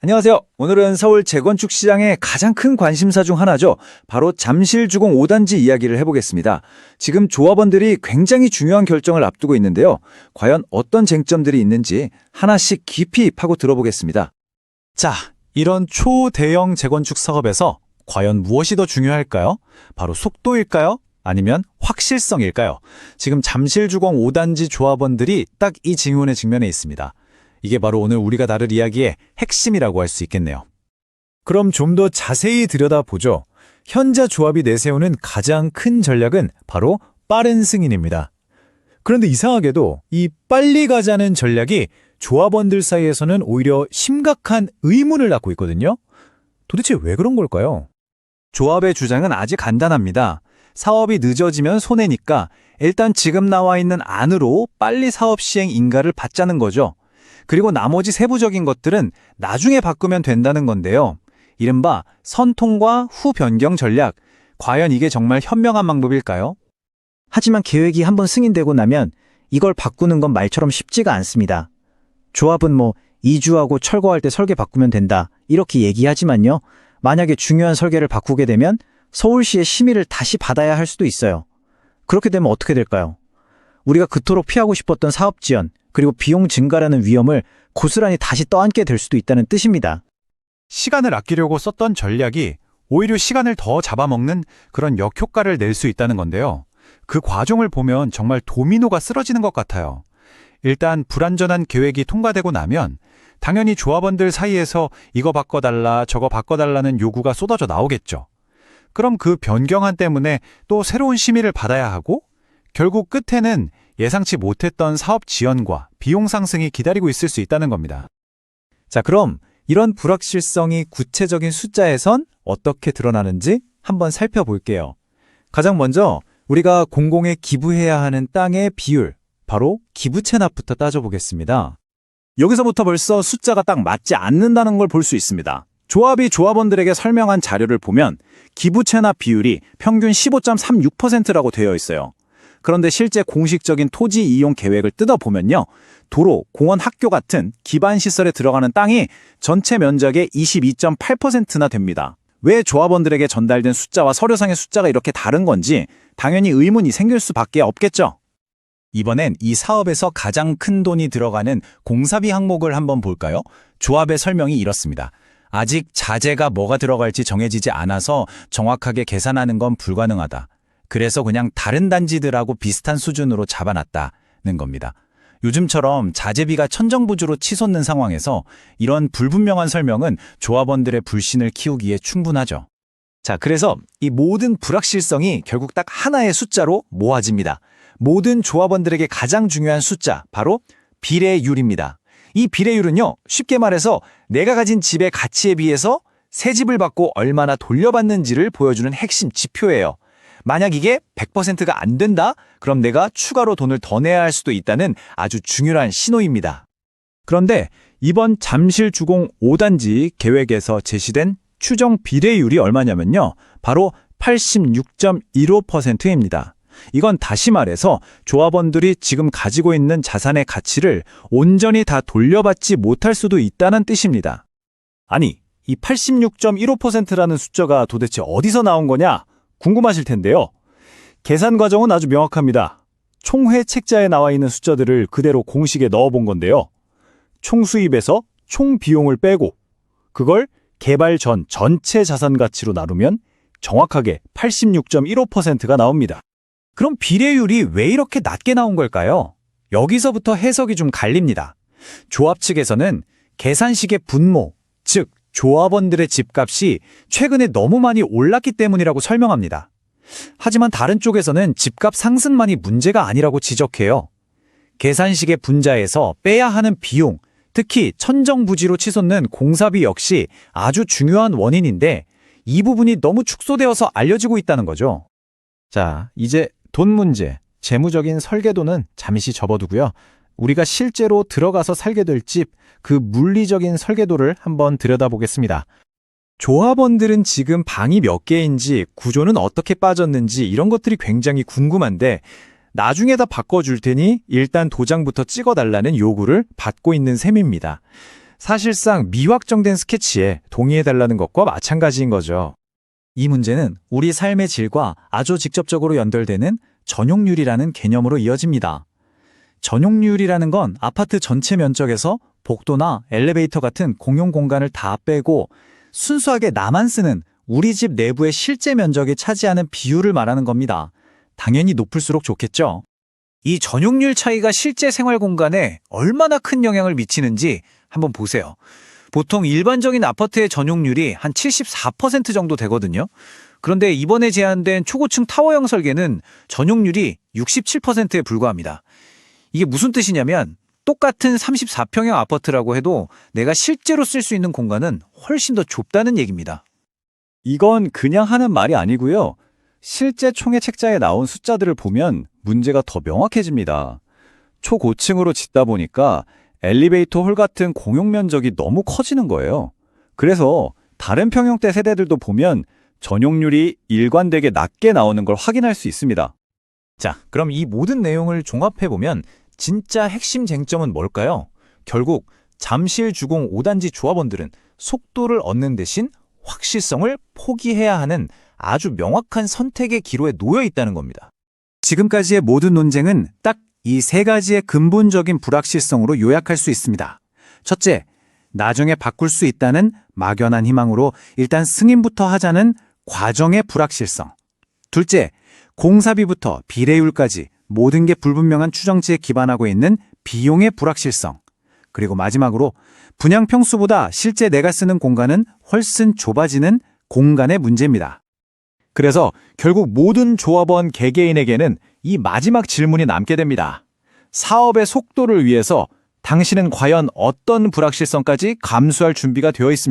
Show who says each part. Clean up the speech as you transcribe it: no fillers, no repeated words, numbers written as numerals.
Speaker 1: 안녕하세요. 오늘은 서울 재건축 시장의 가장 큰 관심사 중 하나죠. 바로 잠실주공 5단지 이야기를 해보겠습니다. 지금 조합원들이 굉장히 중요한 결정을 앞두고 있는데요. 과연 어떤 쟁점들이 있는지 하나씩 깊이 파고 들어보겠습니다.
Speaker 2: 자, 이런 초대형 재건축 사업에서 과연 무엇이 더 중요할까요? 바로 속도일까요? 아니면 확실성일까요? 지금 잠실주공 5단지 조합원들이 딱 이 질문에 직면해 있습니다. 이게 바로 오늘 우리가 다룰 이야기의 핵심이라고 할 수 있겠네요. 그럼 좀 더 자세히 들여다보죠. 현자 조합이 내세우는 가장 큰 전략은 바로 빠른 승인입니다. 그런데 이상하게도 이 빨리 가자는 전략이 조합원들 사이에서는 오히려 심각한 의문을 낳고 있거든요. 도대체 왜 그런 걸까요?
Speaker 1: 조합의 주장은 아주 간단합니다. 사업이 늦어지면 손해니까 일단 지금 나와 있는 안으로 빨리 사업 시행 인가를 받자는 거죠. 그리고 나머지 세부적인 것들은 나중에 바꾸면 된다는 건데요. 이른바 선통과 후 변경 전략. 과연 이게 정말 현명한 방법일까요?
Speaker 3: 하지만 계획이 한번 승인되고 나면 이걸 바꾸는 건 말처럼 쉽지가 않습니다. 조합은 이주하고 철거할 때 설계 바꾸면 된다 이렇게 얘기하지만요. 만약에 중요한 설계를 바꾸게 되면 서울시의 심의를 다시 받아야 할 수도 있어요. 그렇게 되면 어떻게 될까요? 우리가 그토록 피하고 싶었던 사업 지연 그리고 비용 증가라는 위험을 고스란히 다시 떠안게 될 수도 있다는 뜻입니다.
Speaker 2: 시간을 아끼려고 썼던 전략이 오히려 시간을 더 잡아먹는 그런 역효과를 낼 수 있다는 건데요. 그 과정을 보면 정말 도미노가 쓰러지는 것 같아요. 일단 불완전한 계획이 통과되고 나면 당연히 조합원들 사이에서 이거 바꿔달라 저거 바꿔달라는 요구가 쏟아져 나오겠죠. 그럼 그 변경안 때문에 또 새로운 심의를 받아야 하고 결국 끝에는 예상치 못했던 사업 지연과 비용 상승이 기다리고 있을 수 있다는 겁니다.
Speaker 1: 자, 그럼 이런 불확실성이 구체적인 숫자에선 어떻게 드러나는지 한번 살펴볼게요. 가장 먼저 우리가 공공에 기부해야 하는 땅의 비율, 바로 기부 체납부터 따져보겠습니다.
Speaker 4: 여기서부터 벌써 숫자가 딱 맞지 않는다는 걸 볼 수 있습니다. 조합이 조합원들에게 설명한 자료를 보면 기부 체납 비율이 평균 15.36%라고 되어 있어요. 그런데 실제 공식적인 토지 이용 계획을 뜯어보면요. 도로, 공원, 학교 같은 기반 시설에 들어가는 땅이 전체 면적의 22.8%나 됩니다. 왜 조합원들에게 전달된 숫자와 서류상의 숫자가 이렇게 다른 건지 당연히 의문이 생길 수밖에 없겠죠.
Speaker 2: 이번엔 이 사업에서 가장 큰 돈이 들어가는 공사비 항목을 한번 볼까요? 조합의 설명이 이렇습니다. 아직 자재가 뭐가 들어갈지 정해지지 않아서 정확하게 계산하는 건 불가능하다. 그래서 그냥 다른 단지들하고 비슷한 수준으로 잡아놨다는 겁니다. 요즘처럼 자재비가 천정부지로 치솟는 상황에서 이런 불분명한 설명은 조합원들의 불신을 키우기에 충분하죠.
Speaker 1: 자, 그래서 이 모든 불확실성이 결국 딱 하나의 숫자로 모아집니다. 모든 조합원들에게 가장 중요한 숫자, 바로 비례율입니다. 이 비례율은요, 쉽게 말해서 내가 가진 집의 가치에 비해서 새 집을 받고 얼마나 돌려받는지를 보여주는 핵심 지표예요. 만약 이게 100%가 안 된다? 그럼 내가 추가로 돈을 더 내야 할 수도 있다는 아주 중요한 신호입니다.
Speaker 4: 그런데 이번 잠실주공 5단지 계획에서 제시된 추정 비례율이 얼마냐면요. 바로 86.15%입니다. 이건 다시 말해서 조합원들이 지금 가지고 있는 자산의 가치를 온전히 다 돌려받지 못할 수도 있다는 뜻입니다. 아니, 이 86.15%라는 숫자가 도대체 어디서 나온 거냐? 궁금하실 텐데요. 계산 과정은 아주 명확합니다. 총회 책자에 나와 있는 숫자들을 그대로 공식에 넣어본 건데요. 총 수입에서 총 비용을 빼고 그걸 개발 전 전체 자산 가치로 나누면 정확하게 86.15%가 나옵니다.
Speaker 1: 그럼 비례율이 왜 이렇게 낮게 나온 걸까요? 여기서부터 해석이 좀 갈립니다. 조합 측에서는 계산식의 분모, 즉 조합원들의 집값이 최근에 너무 많이 올랐기 때문이라고 설명합니다. 하지만 다른 쪽에서는 집값 상승만이 문제가 아니라고 지적해요. 계산식의 분자에서 빼야 하는 비용, 특히 천정부지로 치솟는 공사비 역시 아주 중요한 원인인데 이 부분이 너무 축소되어서 알려지고 있다는 거죠.
Speaker 4: 자, 이제 돈 문제, 재무적인 설계도는 잠시 접어두고요. 우리가 실제로 들어가서 살게 될 집, 그 물리적인 설계도를 한번 들여다보겠습니다.
Speaker 1: 조합원들은 지금 방이 몇 개인지, 구조는 어떻게 빠졌는지 이런 것들이 굉장히 궁금한데 나중에 다 바꿔줄 테니 일단 도장부터 찍어달라는 요구를 받고 있는 셈입니다.
Speaker 2: 사실상 미확정된 스케치에 동의해달라는 것과 마찬가지인 거죠.
Speaker 4: 이 문제는 우리 삶의 질과 아주 직접적으로 연결되는 전용률이라는 개념으로 이어집니다. 전용률이라는 건 아파트 전체 면적에서 복도나 엘리베이터 같은 공용 공간을 다 빼고 순수하게 나만 쓰는 우리 집 내부의 실제 면적이 차지하는 비율을 말하는 겁니다. 당연히 높을수록 좋겠죠. 이 전용률 차이가 실제 생활 공간에 얼마나 큰 영향을 미치는지 한번 보세요. 보통 일반적인 아파트의 전용률이 한 74% 정도 되거든요. 그런데 이번에 제안된 초고층 타워형 설계는 전용률이 67%에 불과합니다. 이게 무슨 뜻이냐면 똑같은 34평형 아파트라고 해도 내가 실제로 쓸 수 있는 공간은 훨씬 더 좁다는 얘기입니다.
Speaker 2: 이건 그냥 하는 말이 아니고요. 실제 총회 책자에 나온 숫자들을 보면 문제가 더 명확해집니다. 초고층으로 짓다 보니까 엘리베이터 홀 같은 공용 면적이 너무 커지는 거예요. 그래서 다른 평형대 세대들도 보면 전용률이 일관되게 낮게 나오는 걸 확인할 수 있습니다.
Speaker 4: 자, 그럼 이 모든 내용을 종합해보면 진짜 핵심 쟁점은 뭘까요? 결국 잠실 주공 5단지 조합원들은 속도를 얻는 대신 확실성을 포기해야 하는 아주 명확한 선택의 기로에 놓여 있다는 겁니다.
Speaker 1: 지금까지의 모든 논쟁은 딱 이 세 가지의 근본적인 불확실성으로 요약할 수 있습니다. 첫째, 나중에 바꿀 수 있다는 막연한 희망으로 일단 승인부터 하자는 과정의 불확실성. 둘째, 공사비부터 비례율까지 모든 게 불분명한 추정치에 기반하고 있는 비용의 불확실성. 그리고 마지막으로 분양 평수보다 실제 내가 쓰는 공간은 훨씬 좁아지는 공간의 문제입니다.
Speaker 2: 그래서 결국 모든 조합원 개개인에게는 이 마지막 질문이 남게 됩니다. 사업의 속도를 위해서 당신은 과연 어떤 불확실성까지 감수할 준비가 되어 있습니까?